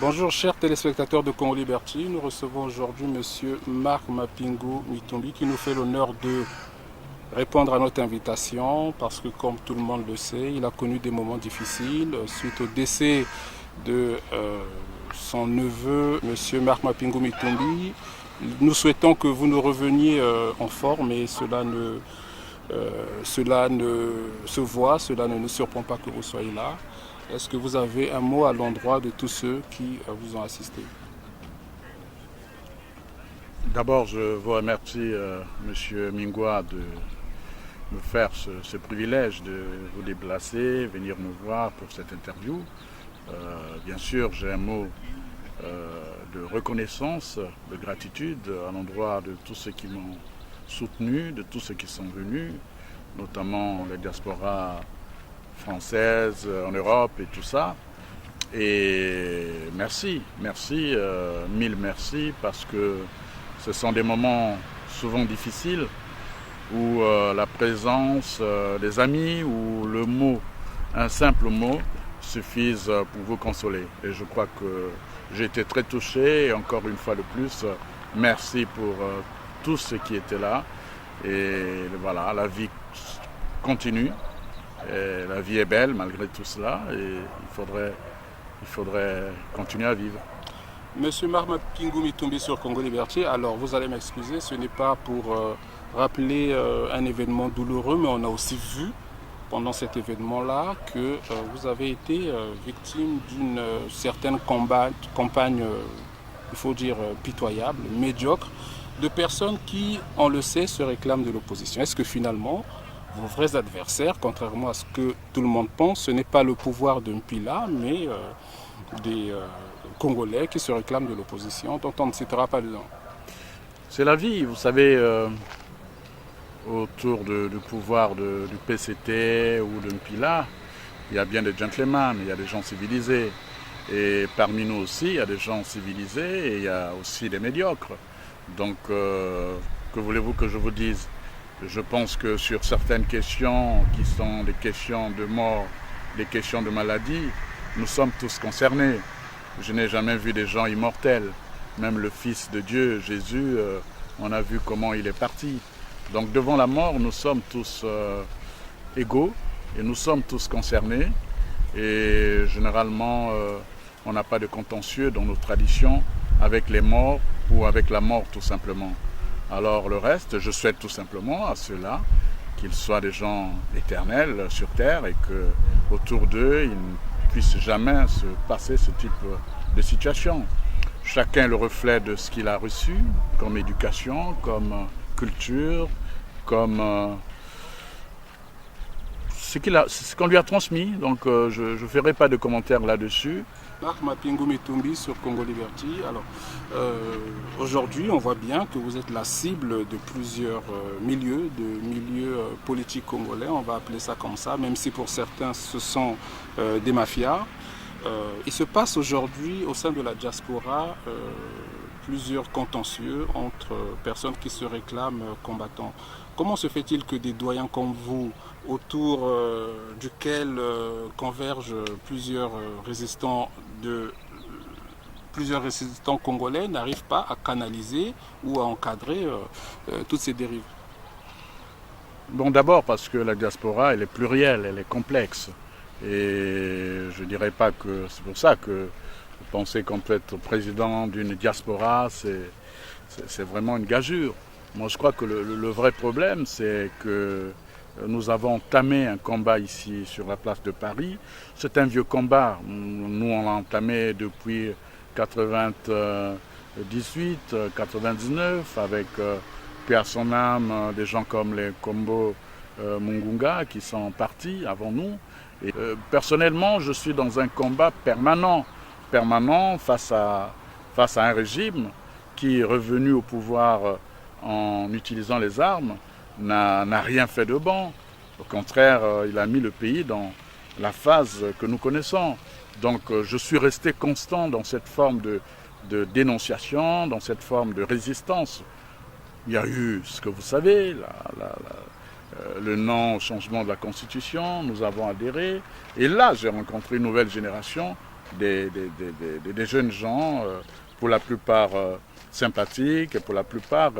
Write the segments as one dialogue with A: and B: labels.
A: Bonjour chers téléspectateurs de Congo Liberty, nous recevons aujourd'hui Monsieur Marc Mapingu Mitumbi qui nous fait l'honneur de répondre à notre invitation parce que comme tout le monde le sait, il a connu des moments difficiles suite au décès de son neveu Monsieur Marc Mapingu Mitumbi. Nous souhaitons que vous nous reveniez en forme et cela ne se voit, cela ne nous surprend pas que vous soyez là. Est-ce que vous avez un mot à l'endroit de tous ceux qui vous ont assisté?
B: D'abord, je vous remercie, Monsieur Mingwa, de me faire ce privilège de vous déplacer, venir me voir pour cette interview. Bien sûr, j'ai un mot de reconnaissance, de gratitude à l'endroit de tous ceux qui m'ont soutenu, de tous ceux qui sont venus, notamment les diasporas françaises en Europe et tout ça. Et merci, mille merci, parce que ce sont des moments souvent difficiles où la présence des amis ou le mot, un simple mot, suffisent pour vous consoler. Et je crois que j'ai été très touché et encore une fois de plus, merci pour tous ceux qui étaient là. Et voilà, la vie continue. Et la vie est belle malgré tout cela et il faudrait continuer à vivre.
A: Monsieur Marc Mapingu Mitumbi sur Congo Liberty, alors vous allez m'excuser, ce n'est pas pour rappeler un événement douloureux, mais on a aussi vu pendant cet événement-là que vous avez été victime d'une certaine campagne, il faut dire pitoyable, médiocre, de personnes qui, on le sait, se réclament de l'opposition. Est-ce que finalement, vos vrais adversaires, contrairement à ce que tout le monde pense, ce n'est pas le pouvoir de Mpila, mais des Congolais qui se réclament de l'opposition, dont on ne citera pas dedans.
B: C'est la vie, vous savez, autour du pouvoir du PCT ou de Mpila, il y a bien des gentlemen, il y a des gens civilisés. Et parmi nous aussi, il y a des gens civilisés et il y a aussi des médiocres. Donc, que voulez-vous que je vous dise ? Je pense que sur certaines questions qui sont des questions de mort, des questions de maladie, nous sommes tous concernés. Je n'ai jamais vu des gens immortels. Même le Fils de Dieu, Jésus, on a vu comment il est parti. Donc devant la mort, nous sommes tous égaux et nous sommes tous concernés. Et généralement, on n'a pas de contentieux dans nos traditions avec les morts ou avec la mort tout simplement. Alors le reste, je souhaite tout simplement à ceux-là qu'ils soient des gens éternels sur terre et qu'autour d'eux, il ne puisse jamais se passer ce type de situation. Chacun est le reflet de ce qu'il a reçu comme éducation, comme culture, comme ce qu'on lui a transmis. Donc je ne ferai pas de commentaires là-dessus.
A: Marc Mapingu Mitumbi sur Congo Liberty. Alors, aujourd'hui, on voit bien que vous êtes la cible de plusieurs milieux politiques congolais, on va appeler ça comme ça, même si pour certains, ce sont des mafias. Il se passe aujourd'hui, au sein de la diaspora, plusieurs contentieux entre personnes qui se réclament combattants. Comment se fait-il que des doyens comme vous, autour duquel convergent plusieurs résistants congolais, n'arrivent pas à canaliser ou à encadrer toutes ces dérives?
B: Bon, d'abord parce que la diaspora, elle est plurielle, elle est complexe. Et je ne dirais pas que c'est pour ça que penser qu'on peut être président d'une diaspora, c'est vraiment une gageure. Moi, je crois que le vrai problème, c'est que nous avons entamé un combat ici sur la place de Paris. C'est un vieux combat. Nous, on l'a entamé depuis 98, 99, avec, paix à son âme, des gens comme les Kombo Mungunga qui sont partis avant nous. Et, personnellement, je suis dans un combat permanent face à un régime qui est revenu au pouvoir en utilisant les armes, n'a rien fait de bon. Au contraire, il a mis le pays dans la phase que nous connaissons. Donc je suis resté constant dans cette forme de dénonciation, dans cette forme de résistance. Il y a eu ce que vous savez, le non au changement de la Constitution, nous avons adhéré. Et là, j'ai rencontré une nouvelle génération des jeunes gens, pour la plupart sympathiques et pour la plupart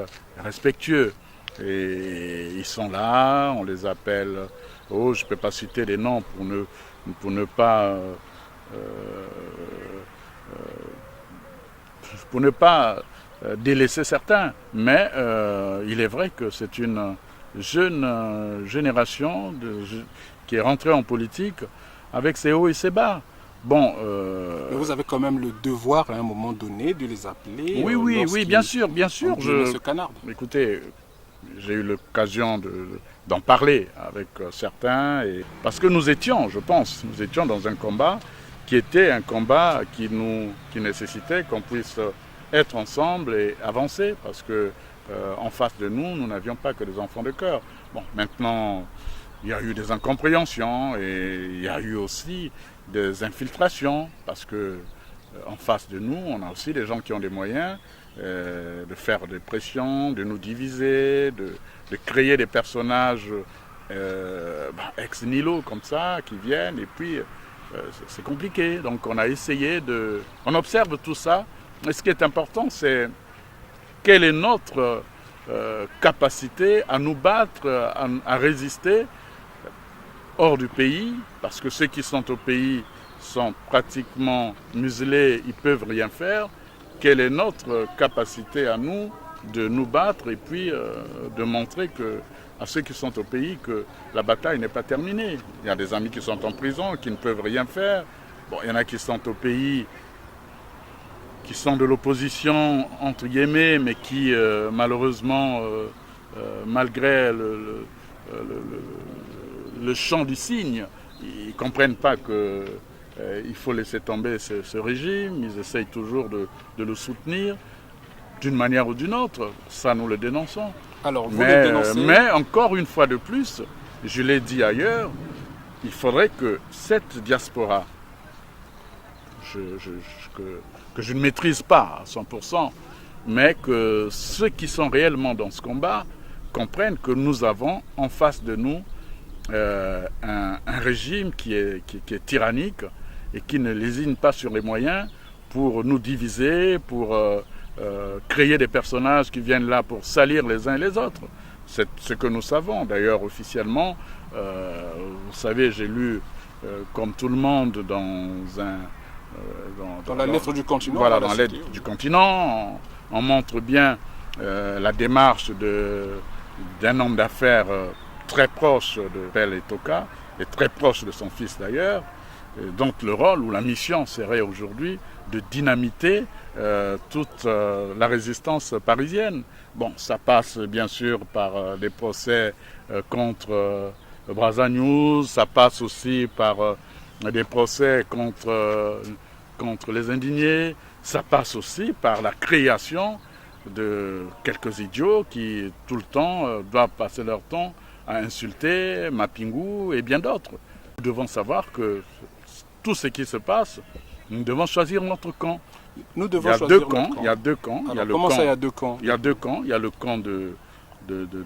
B: respectueux. Et ils sont là, on les appelle, je ne peux pas citer les noms pour ne pas délaisser certains. Mais il est vrai que c'est une jeune génération qui est rentrée en politique avec ses hauts et ses bas. Bon,
A: mais vous avez quand même le devoir à un moment donné de les appeler.
B: Oui, bien sûr.
A: Ce canard.
B: Écoutez, j'ai eu l'occasion d'en parler avec certains, parce que nous étions dans un combat qui était un combat qui nécessitait qu'on puisse être ensemble et avancer, parce que en face de nous n'avions pas que des enfants de cœur. Bon, maintenant, il y a eu des incompréhensions et il y a eu aussi des infiltrations, parce que en face de nous, on a aussi des gens qui ont des moyens de faire des pressions, de nous diviser, de créer des personnages ex nihilo comme ça, qui viennent, et puis c'est compliqué. Donc on a essayé on observe tout ça, et ce qui est important, c'est quelle est notre capacité à nous battre, à résister hors du pays, parce que ceux qui sont au pays sont pratiquement muselés, ils ne peuvent rien faire. Quelle est notre capacité à nous de nous battre et puis de montrer à ceux qui sont au pays que la bataille n'est pas terminée. Il y a des amis qui sont en prison, qui ne peuvent rien faire. Bon, il y en a qui sont au pays, qui sont de l'opposition, entre guillemets, mais qui, malheureusement, malgré le chant du cygne, ils ne comprennent pas que il faut laisser tomber ce régime. Ils essayent toujours de le soutenir d'une manière ou d'une autre. Ça, nous le dénonçons.
A: Alors, vous le dénoncez.
B: Mais encore une fois de plus, je l'ai dit ailleurs, il faudrait que cette diaspora, que je ne maîtrise pas à 100%, mais que ceux qui sont réellement dans ce combat comprennent que nous avons en face de nous un régime qui est tyrannique et qui ne lésine pas sur les moyens pour nous diviser, pour créer des personnages qui viennent là pour salir les uns et les autres. C'est ce que nous savons. D'ailleurs, officiellement, vous savez, j'ai lu, comme tout le monde,
A: dans la lettre du continent.
B: Voilà, dans la lettre du continent, on montre bien la démarche d'un homme d'affaires très proche de Pell Etoka, et très proche de son fils d'ailleurs. Donc le rôle ou la mission serait aujourd'hui de dynamiter toute la résistance parisienne. Bon, ça passe bien sûr par des procès contre Brazza News, ça passe aussi par des procès contre les indignés, ça passe aussi par la création de quelques idiots qui tout le temps doivent passer leur temps à insulter Mapingu et bien d'autres. Nous devons savoir que tout ce qui se passe, nous devons choisir notre camp.
A: Nous devons choisir notre camp.
B: Il y a deux camps.
A: Alors, comment ça, il y a deux camps?
B: Il y a deux camps. Il y a le camp de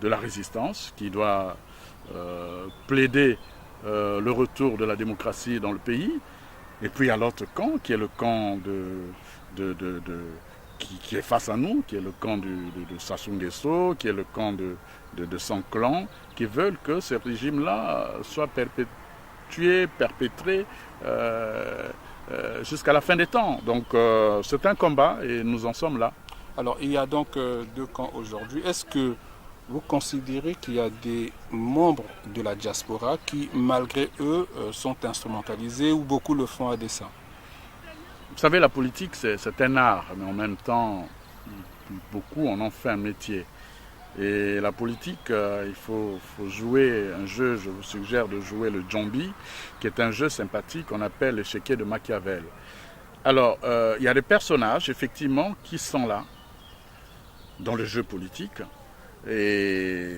B: la résistance qui doit plaider le retour de la démocratie dans le pays. Et puis il y a l'autre camp qui est le camp qui est face à nous, qui est le camp de Sassou Nguesso, qui est le camp de son clan, qui veulent que ce régime-là soit perpétré jusqu'à la fin des temps. Donc c'est un combat et nous en sommes là.
A: Alors il y a donc deux camps aujourd'hui. Est-ce que vous considérez qu'il y a des membres de la diaspora qui, malgré eux, sont instrumentalisés ou beaucoup le font à dessein?
B: Vous savez, la politique, c'est un art, mais en même temps, beaucoup en ont fait un métier. Et la politique, il faut jouer un jeu, je vous suggère de jouer le Djombi, qui est un jeu sympathique qu'on appelle l'échiquier de Machiavel. Alors, il y a des personnages, effectivement, qui sont là, dans le jeu politique, et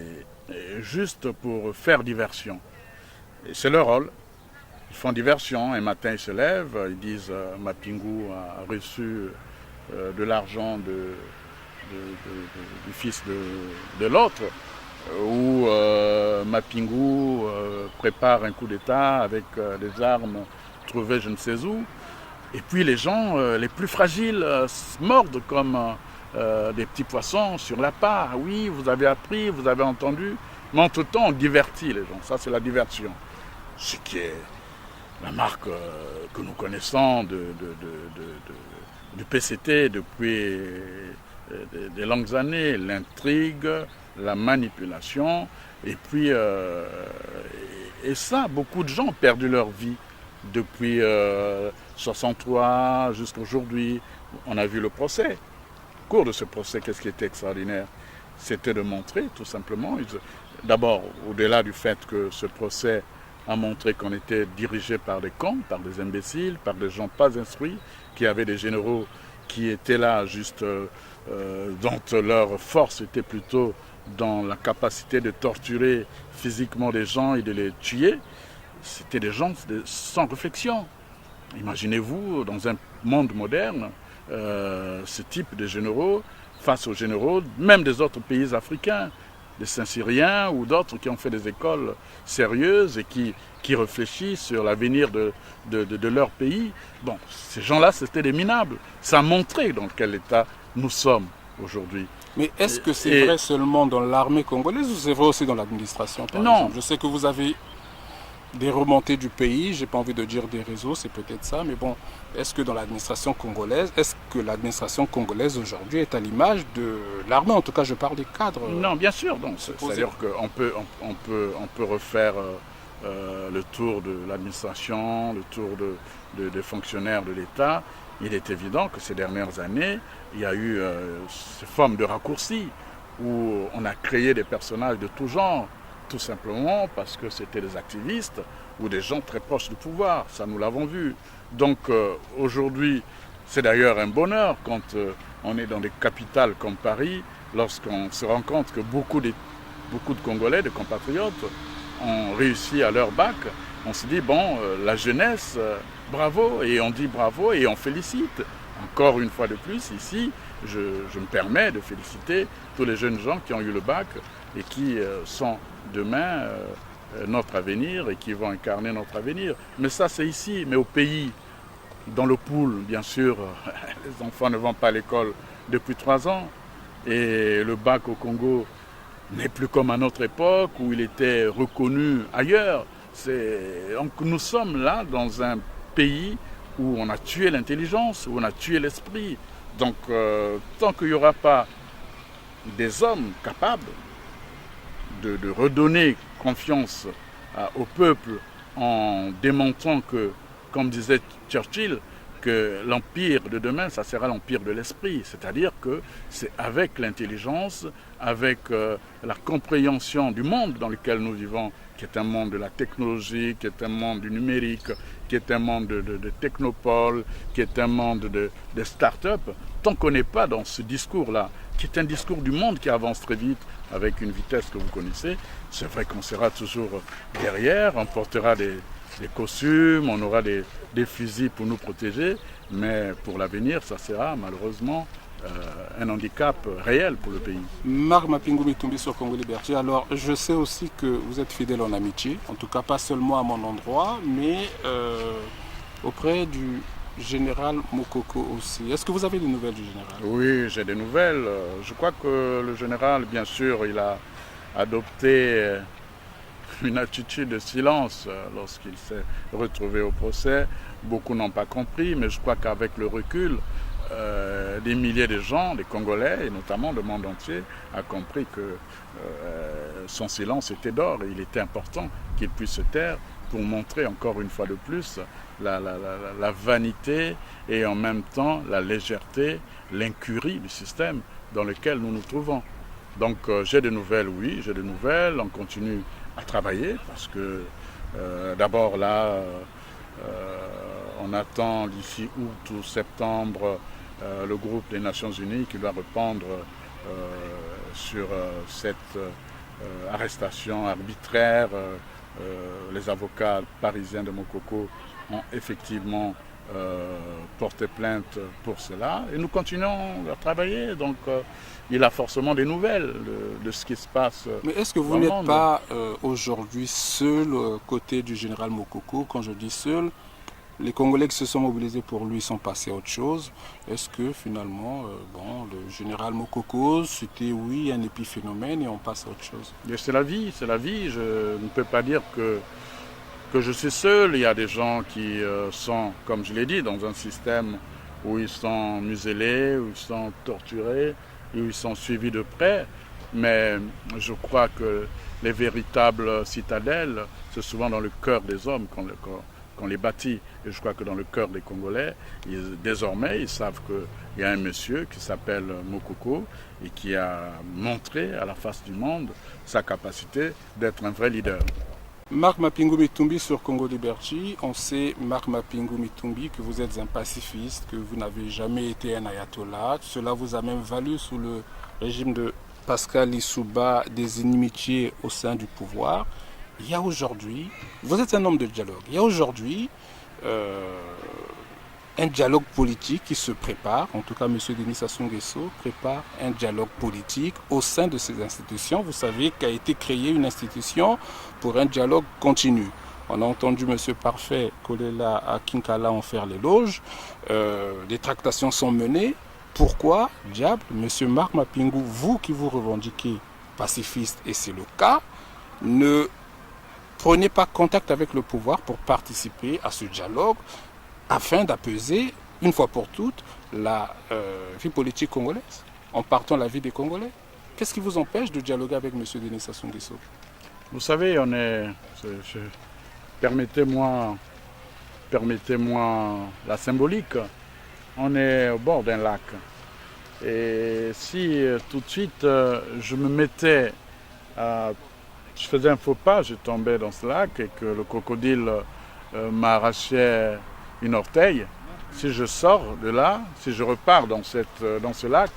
B: juste pour faire diversion. Et c'est leur rôle. Ils font diversion. Un matin, ils se lèvent, ils disent Mapingu a reçu de l'argent du fils de l'autre, ou Mapingu prépare un coup d'État avec des armes trouvées je ne sais où. Et puis les gens les plus fragiles mordent comme des petits poissons sur la part. Oui, vous avez appris, vous avez entendu, mais entre-temps on divertit les gens. Ça c'est la diversion. Ce qui est la marque que nous connaissons du PCT depuis des longues années, l'intrigue, la manipulation, et puis et ça, beaucoup de gens ont perdu leur vie depuis 63 jusqu'à aujourd'hui. On a vu le procès. Au cours de ce procès, qu'est-ce qui était extraordinaire? C'était de montrer tout simplement, d'abord au-delà du fait que ce procès a montré qu'on était dirigé par des cons, par des imbéciles, par des gens pas instruits, qui avaient des généraux qui étaient là juste, dont leur force était plutôt dans la capacité de torturer physiquement des gens et de les tuer. C'était des gens sans réflexion. Imaginez-vous, dans un monde moderne, ce type de généraux, face aux généraux, même des autres pays africains, des Saint-Syriens ou d'autres qui ont fait des écoles sérieuses et qui réfléchissent sur l'avenir de leur pays. Bon, ces gens-là, c'était des minables. Ça montrait dans quel état nous sommes aujourd'hui.
A: Mais est-ce que c'est vrai seulement dans l'armée congolaise ou c'est vrai aussi dans l'administration, par exemple? Je sais que vous avez des remontées du pays, j'ai pas envie de dire des réseaux, c'est peut-être ça, mais bon, est-ce que dans l'administration congolaise, est-ce que l'administration congolaise aujourd'hui est à l'image de l'armée? En tout cas, je parle des cadres.
B: Non, bien sûr, c'est-à-dire qu'on peut refaire le tour de l'administration, le tour des fonctionnaires de l'État. Il est évident que ces dernières années, il y a eu ces formes de raccourcis où on a créé des personnages de tout genre, tout simplement parce que c'était des activistes ou des gens très proches du pouvoir. Ça, nous l'avons vu. Donc aujourd'hui, c'est d'ailleurs un bonheur quand on est dans des capitales comme Paris, lorsqu'on se rend compte que beaucoup de Congolais, de compatriotes, ont réussi à leur bac. On se dit, bon, la jeunesse, bravo, et on dit bravo et on félicite. Encore une fois de plus, ici, je me permets de féliciter tous les jeunes gens qui ont eu le bac et qui sont demain notre avenir et qui vont incarner notre avenir. Mais ça, c'est ici. Mais au pays, dans le pool, bien sûr, les enfants ne vont pas à l'école depuis 3 ans. Et le bac au Congo n'est plus comme à notre époque où il était reconnu ailleurs. Donc nous sommes là dans un pays où on a tué l'intelligence, où on a tué l'esprit. Donc tant qu'il n'y aura pas des hommes capables de redonner confiance au peuple en démontrant que, comme disait Churchill, que l'empire de demain, ça sera l'empire de l'esprit. C'est-à-dire que c'est avec l'intelligence, avec la compréhension du monde dans lequel nous vivons, qui est un monde de la technologie, qui est un monde du numérique, qui est un monde de technopole, qui est un monde de start-up, tant qu'on n'est pas dans ce discours-là, qui est un discours du monde qui avance très vite, avec une vitesse que vous connaissez, c'est vrai qu'on sera toujours derrière, on portera des costumes, on aura des fusils pour nous protéger, mais pour l'avenir, ça sera malheureusement un handicap réel pour le pays.
A: Marc Mapingumi Tumbiso Congolais Berger, alors je sais aussi que vous êtes fidèle en amitié, en tout cas pas seulement à mon endroit, mais auprès du général Mokoko aussi. Est-ce que vous avez des nouvelles du général?
B: Oui, j'ai des nouvelles. Je crois que le général, bien sûr, il a adopté une attitude de silence lorsqu'il s'est retrouvé au procès. Beaucoup n'ont pas compris, mais je crois qu'avec le recul, des milliers de gens, des Congolais, et notamment le monde entier, a compris que son silence était d'or et il était important qu'il puisse se taire pour montrer encore une fois de plus la vanité et en même temps la légèreté, l'incurie du système dans lequel nous nous trouvons. Donc j'ai des nouvelles, oui, j'ai des nouvelles, on continue à travailler parce que d'abord là, on attend d'ici août ou septembre le groupe des Nations Unies qui doit répondre sur cette arrestation arbitraire. Les avocats parisiens de Mokoko ont effectivement porté plainte pour cela et nous continuons à travailler. Donc il a forcément des nouvelles de ce qui se passe.
A: Mais est-ce que vous n'êtes pas aujourd'hui seul côté du général Mokoko? Quand je dis seul, les Congolais qui se sont mobilisés pour lui sont passés à autre chose. Est-ce que finalement, le général Mokoko, c'était oui un épiphénomène et on passe à autre chose?
B: C'est la vie, c'est la vie. Je ne peux pas dire que je suis seul. Il y a des gens qui sont, comme je l'ai dit, dans un système où ils sont muselés, où ils sont torturés, où ils sont suivis de près. Mais je crois que les véritables citadelles, c'est souvent dans le cœur des hommes qu'on les bâtit. Et je crois que dans le cœur des Congolais, désormais, ils savent qu'il y a un monsieur qui s'appelle Mokoko et qui a montré à la face du monde sa capacité d'être un vrai leader.
A: Marc Mapingu Mitumbi sur Congo Liberty, on sait, Marc Mapingu Mitumbi, que vous êtes un pacifiste, que vous n'avez jamais été un ayatollah. Cela vous a même valu sous le régime de Pascal Lissouba des inimitiés au sein du pouvoir. Il y a aujourd'hui, vous êtes un homme de dialogue, il y a aujourd'hui un dialogue politique qui se prépare, en tout cas M. Denis Sassou Nguesso prépare un dialogue politique au sein de ces institutions. Vous savez qu'a été créée une institution pour un dialogue continu. On a entendu M. Parfait Kolela à Kinkala en faire l'éloge. Des tractations sont menées. Pourquoi, diable, M. Marc Mapingu, vous qui vous revendiquez pacifiste, et c'est le cas, ne prenez pas contact avec le pouvoir pour participer à ce dialogue afin d'apaiser, une fois pour toutes, la vie politique congolaise, en partant la vie des Congolais? Qu'est-ce qui vous empêche de dialoguer avec M. Denis Sassou Nguesso?
B: Vous savez, permettez-moi la symbolique. On est au bord d'un lac. Et si tout de suite je me mettais je faisais un faux pas, je tombais dans ce lac et que le crocodile m'arrachait une orteil, si je sors de là, si je repars dans ce lac,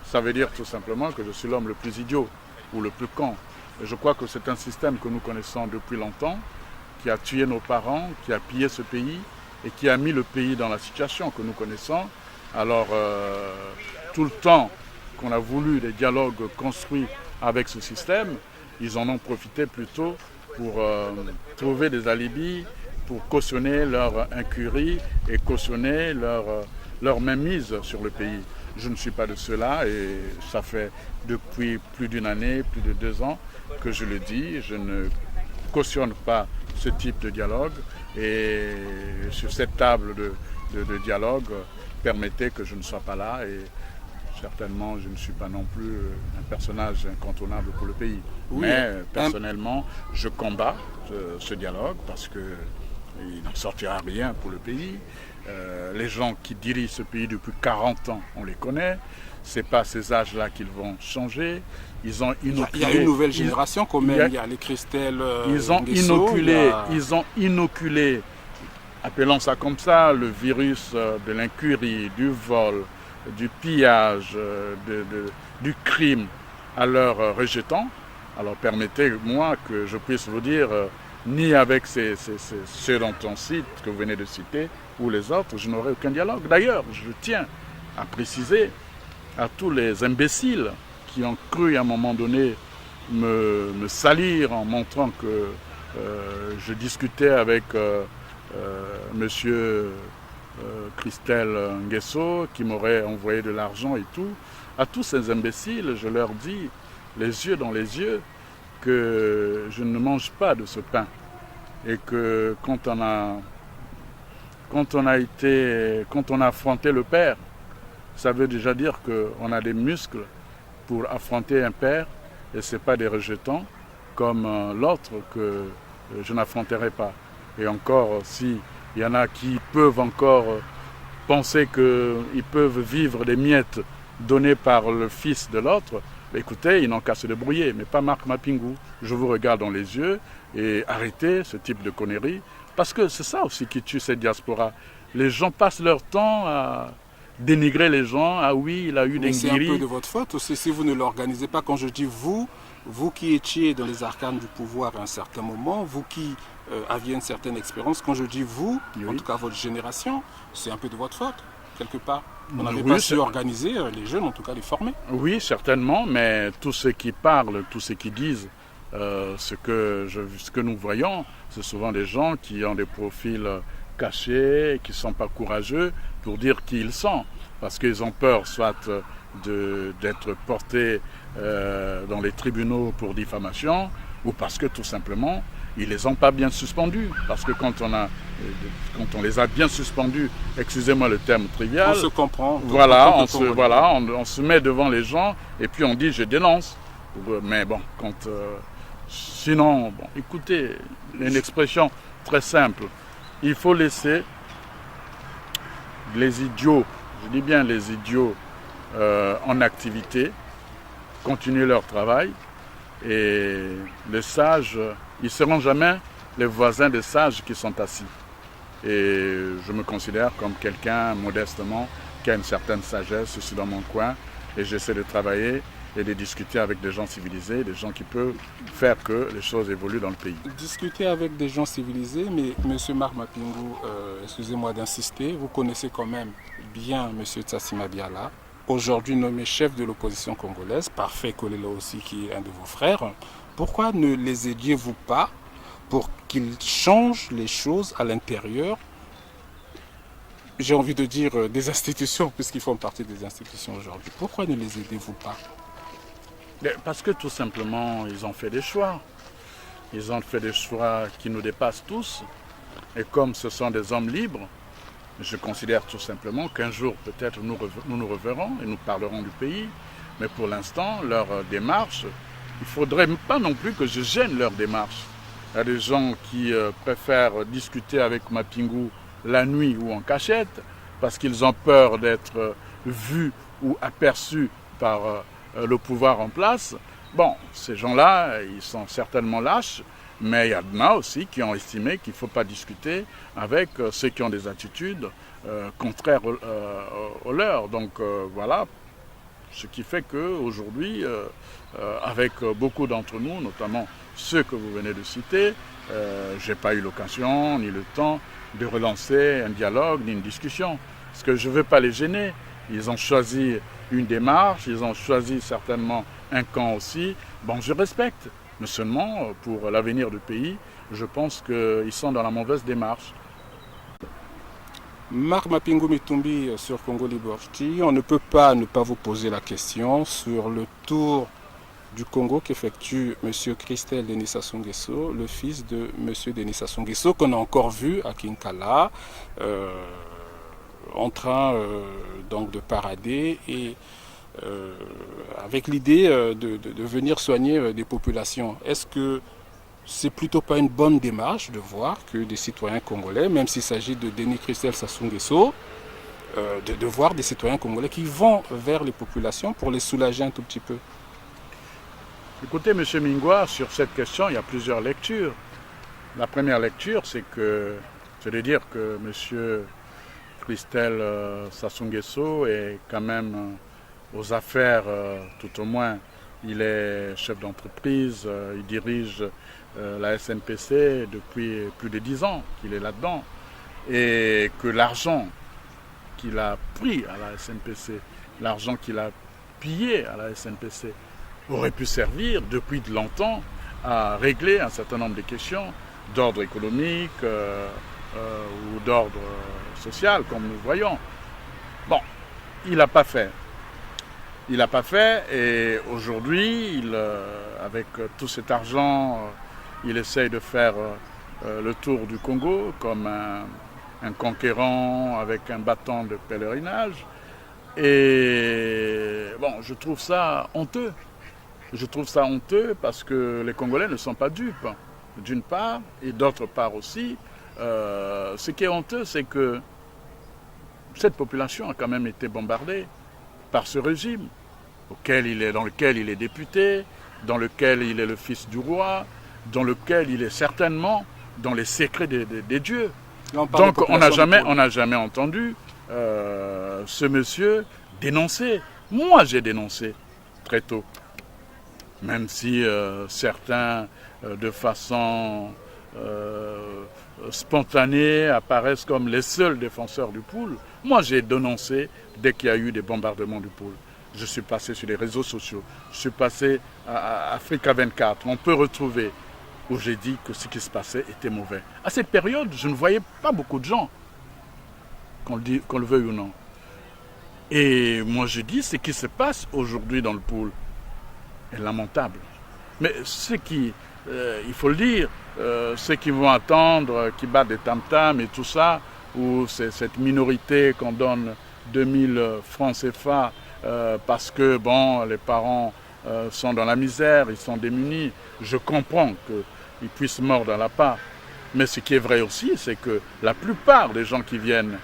B: ça veut dire tout simplement que je suis l'homme le plus idiot ou le plus con. Et je crois que c'est un système que nous connaissons depuis longtemps, qui a tué nos parents, qui a pillé ce pays et qui a mis le pays dans la situation que nous connaissons. Alors, tout le temps qu'on a voulu des dialogues construits avec ce système, ils en ont profité plutôt pour trouver des alibis, pour cautionner leur incurie et cautionner leur mainmise sur le pays. Je ne suis pas de ceux-là et ça fait depuis plus d'une année, plus de 2 ans que je le dis. Je ne cautionne pas ce type de dialogue et sur cette table de dialogue, permettez que je ne sois pas là et certainement je ne suis pas non plus un personnage incontournable pour le pays. Oui, mais personnellement, je combats ce dialogue parce qu'il n'en sortira rien pour le pays. Les gens qui dirigent ce pays depuis 40 ans, on les connaît. Ce n'est pas à ces âges-là qu'ils vont changer. Ils ont inoculé,
A: il y a une nouvelle génération quand même. Il y a les Christelle
B: ils ont inoculé, appelons ça comme ça, le virus de l'incurie, du vol, du pillage, du crime à leurs rejetants. Alors permettez-moi que je puisse vous dire, ni avec ceux dont on cite, que vous venez de citer, ou les autres, je n'aurai aucun dialogue. D'ailleurs, je tiens à préciser à tous les imbéciles qui ont cru à un moment donné me salir en montrant que je discutais avec monsieur Christelle Nguesso qui m'aurait envoyé de l'argent et tout. À tous ces imbéciles, je leur dis, les yeux dans les yeux, que je ne mange pas de ce pain et que quand on a affronté le père, ça veut déjà dire qu'on a des muscles pour affronter un père et ce n'est pas des rejetants comme l'autre que je n'affronterai pas. Et encore, s'il y en a qui peuvent encore penser qu'ils peuvent vivre des miettes données par le fils de l'autre, écoutez, ils n'ont qu'à se débrouiller, mais pas Marc Mapingu. Je vous regarde dans les yeux et arrêtez ce type de conneries, parce que c'est ça aussi qui tue cette diaspora. Les gens passent leur temps à dénigrer les gens. Ah oui, il a eu des
A: guéris. C'est un peu de votre faute aussi si vous ne l'organisez pas. Quand je dis vous qui étiez dans les arcanes du pouvoir à un certain moment, vous qui aviez une certaine expérience, quand je dis vous, oui, en tout cas votre génération, c'est un peu de votre faute, quelque part. On n'avait pas su organiser les jeunes, en tout cas les former.
B: Oui, certainement, mais tous ceux qui parlent, tous ceux qui disent ce que nous voyons, c'est souvent des gens qui ont des profils cachés, qui ne sont pas courageux pour dire qui ils sont. Parce qu'ils ont peur soit d'être portés dans les tribunaux pour diffamation, ou parce que tout simplement, ils ne les ont pas bien suspendus. Parce que quand on les a bien suspendus, excusez-moi le terme trivial,
A: on se comprend.
B: Voilà, on se met devant les gens et puis on dit je dénonce. Mais bon, sinon, écoutez, une expression très simple. Il faut laisser les idiots, je dis bien les idiots en activité, continuer leur travail. Et les sages, ils ne seront jamais les voisins des sages qui sont assis. Et je me considère comme quelqu'un, modestement, qui a une certaine sagesse ici dans mon coin. Et j'essaie de travailler et de discuter avec des gens civilisés, des gens qui peuvent faire que les choses évoluent dans le pays.
A: Discuter avec des gens civilisés, mais M. Marc Mapingou, excusez-moi d'insister, vous connaissez quand même bien M. Tsassi Mabeyala, aujourd'hui nommé chef de l'opposition congolaise, par Faye Kolela aussi qui est un de vos frères. Pourquoi ne les aidiez-vous pas pour qu'ils changent les choses à l'intérieur, j'ai envie de dire des institutions, puisqu'ils font partie des institutions aujourd'hui? Pourquoi ne les aidez-vous pas?
B: Parce que tout simplement, ils ont fait des choix. Ils ont fait des choix qui nous dépassent tous. Et comme ce sont des hommes libres, je considère tout simplement qu'un jour, peut-être, nous nous reverrons et nous parlerons du pays. Mais pour l'instant, leur démarche, il ne faudrait pas non plus que je gêne leur démarche. Il y a des gens qui préfèrent discuter avec Mapingou la nuit ou en cachette parce qu'ils ont peur d'être vus ou aperçus par le pouvoir en place. Bon, ces gens-là, ils sont certainement lâches, mais il y en a aussi qui ont estimé qu'il ne faut pas discuter avec ceux qui ont des attitudes contraires aux leurs. Donc voilà, ce qui fait qu'aujourd'hui, avec beaucoup d'entre nous, notamment ceux que vous venez de citer, je n'ai pas eu l'occasion ni le temps de relancer un dialogue ni une discussion. Parce que je ne veux pas les gêner. Ils ont choisi une démarche, ils ont choisi certainement un camp aussi. Bon, je respecte. Mais seulement, pour l'avenir du pays, je pense qu'ils sont dans la mauvaise démarche.
A: Marc Mapingou Mitumbi sur Congo Liberty, on ne peut pas ne pas vous poser la question sur le tour du Congo qu'effectue M. Christelle Denis Sassou Nguesso, le fils de M. Denis Sassou Nguesso, qu'on a encore vu à Kinkala, en train donc de parader et avec l'idée de venir soigner des populations. Est-ce que c'est plutôt pas une bonne démarche de voir que des citoyens congolais, même s'il s'agit de Denis Christelle Sassou Nguesso, de voir des citoyens congolais qui vont vers les populations pour les soulager un tout petit peu?
B: Écoutez, M. Mingwa, sur cette question, il y a plusieurs lectures. La première lecture, c'est de dire que M. Christelle Sassou Nguesso est quand même aux affaires, tout au moins. Il est chef d'entreprise, il dirige la SNPC depuis plus de 10 ans qu'il est là-dedans. Et que l'argent qu'il a pris à la SNPC, l'argent qu'il a pillé à la SNPC, aurait pu servir depuis longtemps à régler un certain nombre de questions d'ordre économique ou d'ordre social, comme nous voyons. Bon, il n'a pas fait. Il n'a pas fait et aujourd'hui, avec tout cet argent, il essaye de faire le tour du Congo comme un conquérant avec un bâton de pèlerinage. Et bon, je trouve ça honteux. Je trouve ça honteux parce que les Congolais ne sont pas dupes, d'une part, et d'autre part aussi. Ce qui est honteux, c'est que cette population a quand même été bombardée par ce régime dans lequel il est député, dans lequel il est le fils du roi, dans lequel il est certainement dans les secrets des dieux. Donc on n'a jamais entendu ce monsieur dénoncer. Moi j'ai dénoncé très tôt. Même si certains, de façon spontanée, apparaissent comme les seuls défenseurs du pôle, moi j'ai dénoncé dès qu'il y a eu des bombardements du pôle. Je suis passé sur les réseaux sociaux, je suis passé à Africa 24. On peut retrouver où j'ai dit que ce qui se passait était mauvais. À cette période, je ne voyais pas beaucoup de gens, qu'on le veuille ou non. Et moi je dis, ce qui se passe aujourd'hui dans le pool est lamentable. Mais ceux qui, il faut le dire, ceux qui vont attendre, qui battent des tam-tams et tout ça, ou c'est cette minorité qu'on donne 2000 francs CFA parce que bon, les parents sont dans la misère, ils sont démunis. Je comprends qu'ils puissent mordre à la part. Mais ce qui est vrai aussi, c'est que la plupart des gens qui viennent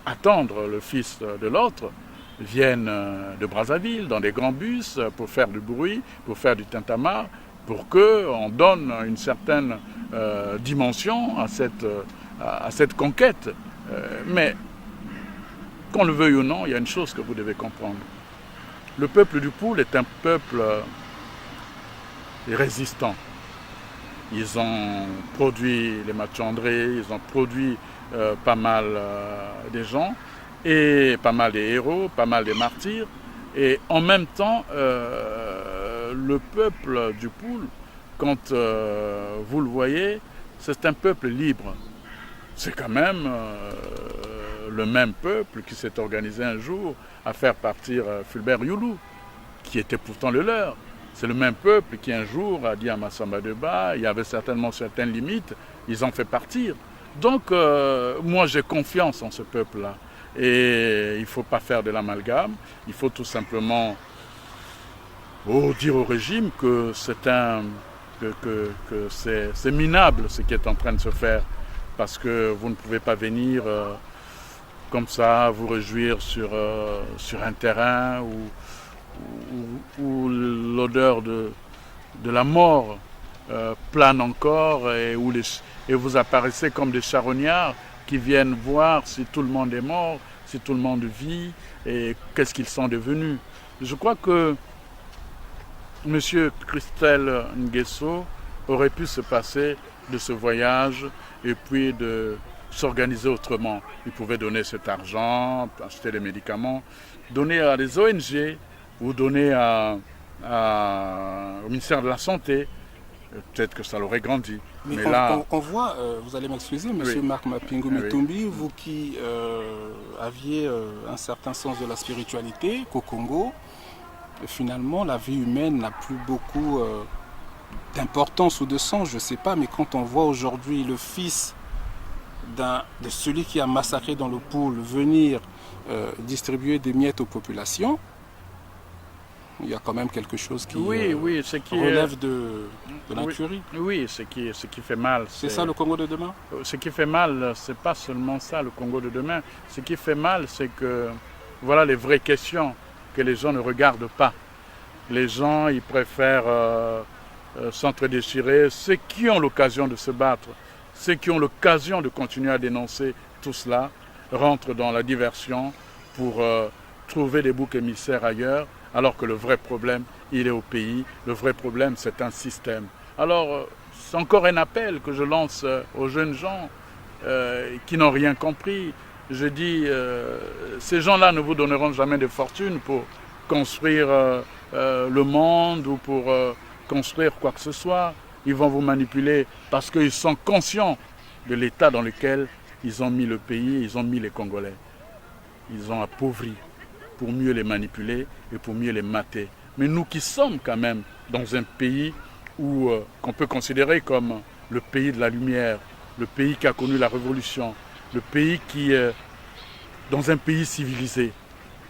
B: attendre le fils de l'autre viennent de Brazzaville, dans des grands bus, pour faire du bruit, pour faire du tintamarre, pour qu'on donne une certaine dimension à cette conquête. Mais, qu'on le veuille ou non, il y a une chose que vous devez comprendre. Le peuple du Poul est un peuple résistant. Ils ont produit les Mathieu André, ils ont produit pas mal des gens, et pas mal des héros, pas mal des martyrs. Et en même temps, le peuple du Poul, quand vous le voyez, c'est un peuple libre. C'est quand même le même peuple qui s'est organisé un jour à faire partir Fulbert Youlou, qui était pourtant le leur. C'est le même peuple qui un jour a dit à Massamba Deba, il y avait certainement certaines limites, ils ont fait partir. Donc moi j'ai confiance en ce peuple-là. Et il ne faut pas faire de l'amalgame, il faut tout simplement dire au régime que c'est minable ce qui est en train de se faire. Parce que vous ne pouvez pas venir comme ça vous réjouir sur un terrain où l'odeur de la mort plane encore et vous apparaissez comme des charognards qui viennent voir si tout le monde est mort, si tout le monde vit et qu'est-ce qu'ils sont devenus. Je crois que M. Christelle Nguesso aurait pu se passer de ce voyage et puis de s'organiser autrement. Il pouvait donner cet argent, acheter des médicaments, donner à des ONG ou donner au ministère de la Santé. Peut-être que ça l'aurait grandi.
A: Mais là, on voit, vous allez m'excuser, M.
B: Oui.
A: Marc Mapingu Mitumbi, vous qui aviez un certain sens de la spiritualité qu'au Congo, finalement, la vie humaine n'a plus beaucoup d'importance ou de sens, je ne sais pas, mais quand on voit aujourd'hui le fils de celui qui a massacré dans le Poul venir distribuer des miettes aux populations, il y a quand même quelque chose qui relève de l'incurie.
B: Oui, ce qui fait mal.
A: C'est ça le Congo de demain?
B: Ce qui fait mal, c'est pas seulement ça le Congo de demain. Ce qui fait mal, c'est que voilà les vraies questions que les gens ne regardent pas. Les gens, ils préfèrent s'entre-déchirer. Ceux qui ont l'occasion de se battre, ceux qui ont l'occasion de continuer à dénoncer tout cela, rentrent dans la diversion pour trouver des boucs émissaires ailleurs, alors que le vrai problème, il est au pays. Le vrai problème, c'est un système. Alors, c'est encore un appel que je lance aux jeunes gens qui n'ont rien compris. Je dis, ces gens-là ne vous donneront jamais de fortune pour construire le monde ou pour construire quoi que ce soit. Ils vont vous manipuler parce qu'ils sont conscients de l'état dans lequel ils ont mis le pays, ils ont mis les Congolais. Ils ont appauvri pour mieux les manipuler et pour mieux les mater. Mais nous qui sommes quand même dans un pays qu'on peut considérer comme le pays de la lumière, le pays qui a connu la révolution, le pays qui est dans un pays civilisé.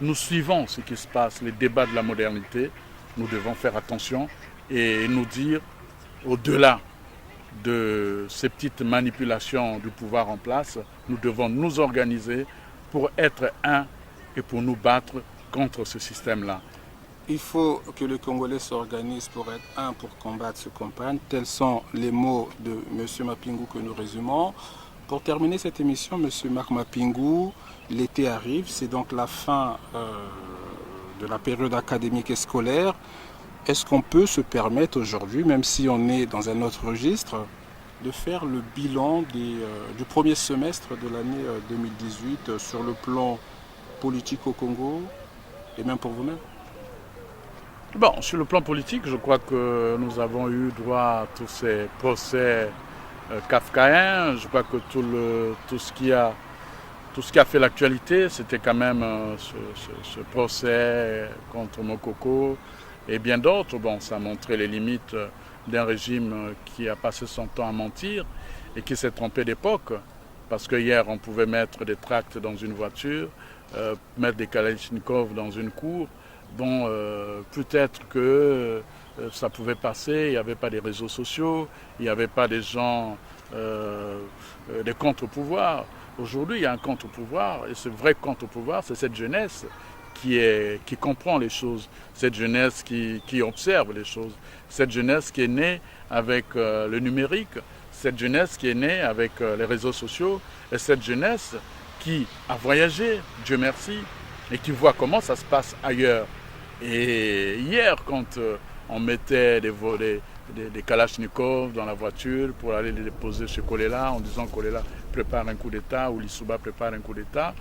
B: Nous suivons ce qui se passe, les débats de la modernité. Nous devons faire attention et nous dire, au-delà de ces petites manipulations du pouvoir en place, nous devons nous organiser pour être un et pour nous battre contre ce système-là.
A: Il faut que les Congolais s'organisent pour être un, pour combattre ce campagne. Tels sont les mots de M. Mapingu que nous résumons. Pour terminer cette émission, M. Marc Mapingu, l'été arrive, c'est donc la fin de la période académique et scolaire. Est-ce qu'on peut se permettre aujourd'hui, même si on est dans un autre registre, de faire le bilan du premier semestre de l'année 2018 sur le plan politique au Congo et même pour vous-même?
B: Bon, sur le plan politique, je crois que nous avons eu droit à tous ces procès kafkaïens. Je crois que tout ce qui a fait l'actualité, c'était quand même ce procès contre Mokoko et bien d'autres. Bon, ça a montré les limites d'un régime qui a passé son temps à mentir et qui s'est trompé d'époque. Parce que hier, on pouvait mettre des tracts dans une voiture, mettre des kalachnikovs dans une cour. Bon, peut-être que ça pouvait passer, il n'y avait pas des réseaux sociaux, il n'y avait pas des gens, des contre-pouvoirs. Aujourd'hui, il y a un contre-pouvoir, et ce vrai contre-pouvoir, c'est cette jeunesse qui comprend les choses, cette jeunesse qui observe les choses, cette jeunesse qui est née avec le numérique, cette jeunesse qui est née avec les réseaux sociaux, et cette jeunesse qui a voyagé, Dieu merci, et qui voit comment ça se passe ailleurs. Et hier, quand on mettait des kalachnikovs dans la voiture pour aller les déposer chez Kolela en disant Kolela prépare un coup d'État ou Lissouba prépare un coup d'État,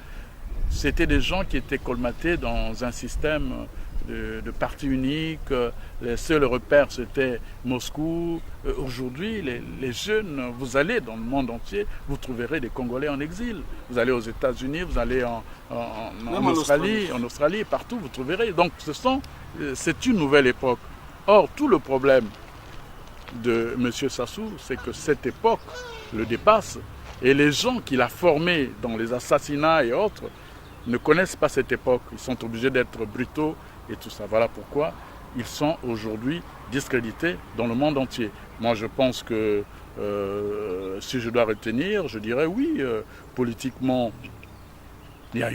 B: c'était des gens qui étaient colmatés dans un système de parti unique. Les seuls repères, c'était Moscou. Aujourd'hui, les jeunes, vous allez dans le monde entier, vous trouverez des Congolais en exil. Vous allez aux États-Unis, vous allez en Australie, partout, vous trouverez. Donc, c'est une nouvelle époque. Or, tout le problème de M. Sassou, c'est que cette époque le dépasse. Et les gens qu'il a formés dans les assassinats et autres ne connaissent pas cette époque. Ils sont obligés d'être brutaux et tout ça. Voilà pourquoi ils sont aujourd'hui discrédités dans le monde entier. Moi, je pense que si je dois retenir, je dirais oui, politiquement, il n'y a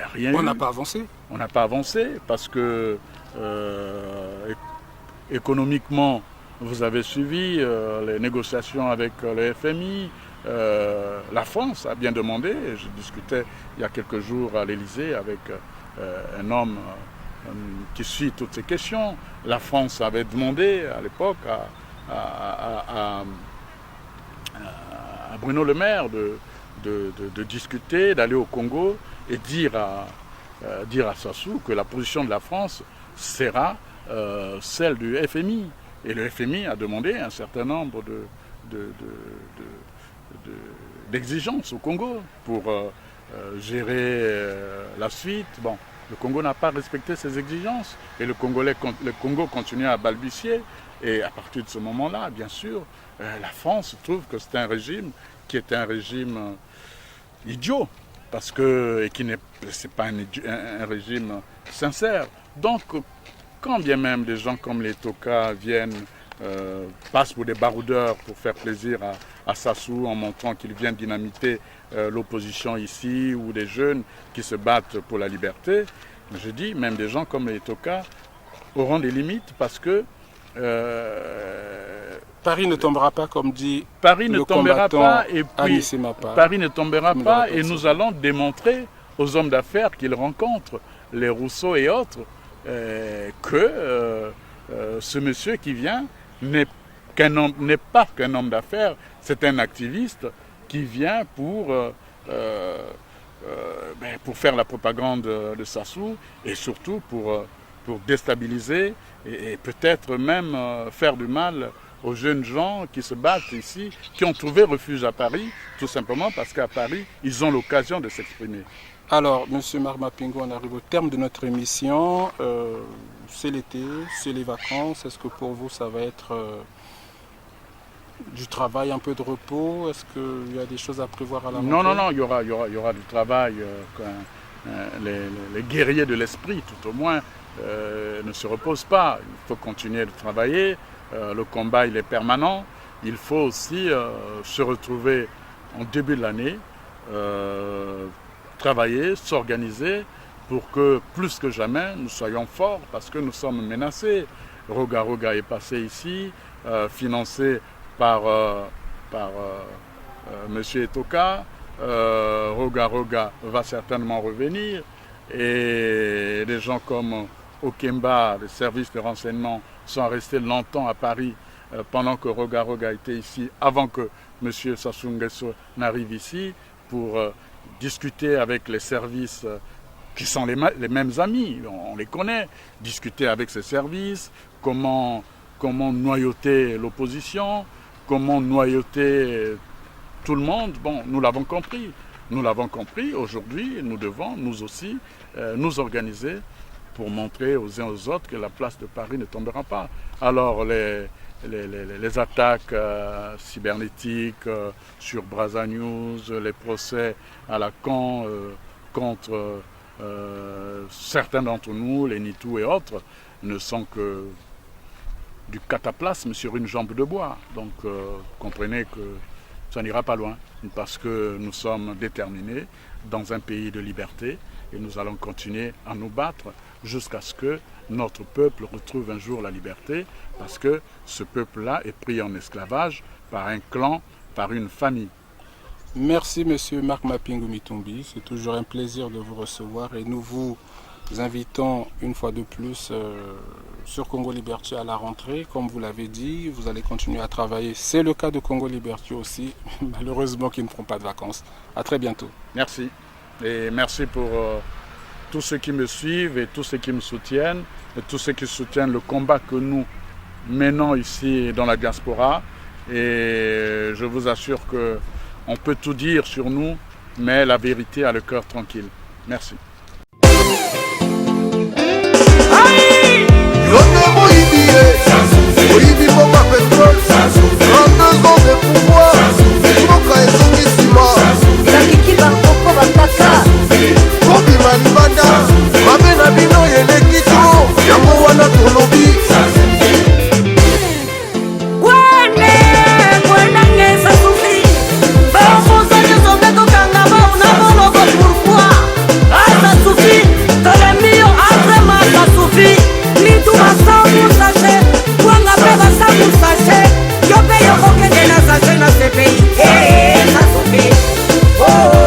B: rien eu.
A: On n'a pas avancé.
B: On n'a pas avancé parce que économiquement, vous avez suivi les négociations avec le FMI. La France a bien demandé, je discutais il y a quelques jours à l'Élysée avec un homme qui suit toutes ces questions. La France avait demandé à l'époque à Bruno Le Maire de discuter, d'aller au Congo et dire à Sassou que la position de la France sera celle du FMI. Et le FMI a demandé un certain nombre d'exigences au Congo pour gérer la suite. Bon, le Congo n'a pas respecté ces exigences et le Congo continue à balbutier. Et à partir de ce moment-là, bien sûr, la France trouve que c'est un régime qui est un régime idiot et qui c'est pas un régime sincère. Donc, quand bien même des gens comme les Toka viennent, passent pour des baroudeurs pour faire plaisir à Sassou en montrant qu'ils viennent dynamiter l'opposition ici, ou des jeunes qui se battent pour la liberté, je dis, même des gens comme les Toka auront des limites parce que
A: Paris ne tombera pas, comme dit
B: Paris ne tombera pas, et puis Paris ne tombera pas, et nous allons démontrer aux hommes d'affaires qu'ils rencontrent, les Rousseau et autres, que ce monsieur qui vient n'est pas qu'un homme d'affaires, c'est un activiste qui vient pour faire la propagande de Sassou et surtout pour déstabiliser et peut-être même faire du mal aux jeunes gens qui se battent ici, qui ont trouvé refuge à Paris, tout simplement parce qu'à Paris, ils ont l'occasion de s'exprimer.
A: Alors, M. Marc Mapingo, on arrive au terme de notre émission. C'est l'été, c'est les vacances. Est-ce que pour vous, ça va être du travail, un peu de repos? Est-ce qu'il y a des choses à prévoir à la rentrée?
B: Non, il y aura du travail. Les guerriers de l'esprit, tout au moins, ne se reposent pas. Il faut continuer de travailler. Le combat, il est permanent. Il faut aussi se retrouver en début de l'année, travailler, s'organiser pour que, plus que jamais, nous soyons forts parce que nous sommes menacés. Roga Roga est passé ici, financé par M. Etoka. Roga Roga va certainement revenir. Et des gens comme Okemba, les services de renseignement, sont restés longtemps à Paris pendant que Roga Roga était ici, avant que M. Sassou Nguesso n'arrive ici, pour discuter avec les services qui sont les mêmes amis, on les connaît, discuter avec ses services, comment noyauter l'opposition, comment noyauter tout le monde. Bon, nous l'avons compris. Nous l'avons compris. Aujourd'hui, nous devons, nous aussi, nous organiser pour montrer aux uns aux autres que la place de Paris ne tombera pas. Alors, les attaques cybernétiques sur Brazza News, les procès à la con contre certains d'entre nous, les Nitou et autres, ne sont que du cataplasme sur une jambe de bois. Donc, comprenez que ça n'ira pas loin, parce que nous sommes déterminés dans un pays de liberté et nous allons continuer à nous battre jusqu'à ce que notre peuple retrouve un jour la liberté, parce que ce peuple-là est pris en esclavage par un clan, par une famille.
A: Merci Monsieur Marc Mapingu Mitumbi, c'est toujours un plaisir de vous recevoir et nous vous invitons une fois de plus sur Congo Liberty à la rentrée. Comme vous l'avez dit, vous allez continuer à travailler. C'est le cas de Congo Liberty aussi, malheureusement qui ne prend pas de vacances. À très bientôt.
B: Merci. Et merci pour tous ceux qui me suivent et tous ceux qui me soutiennent, et tous ceux qui soutiennent le combat que nous menons ici dans la diaspora. Et je vous assure qu'on peut tout dire sur nous, mais la vérité a le cœur tranquille. Merci.
C: Aïe!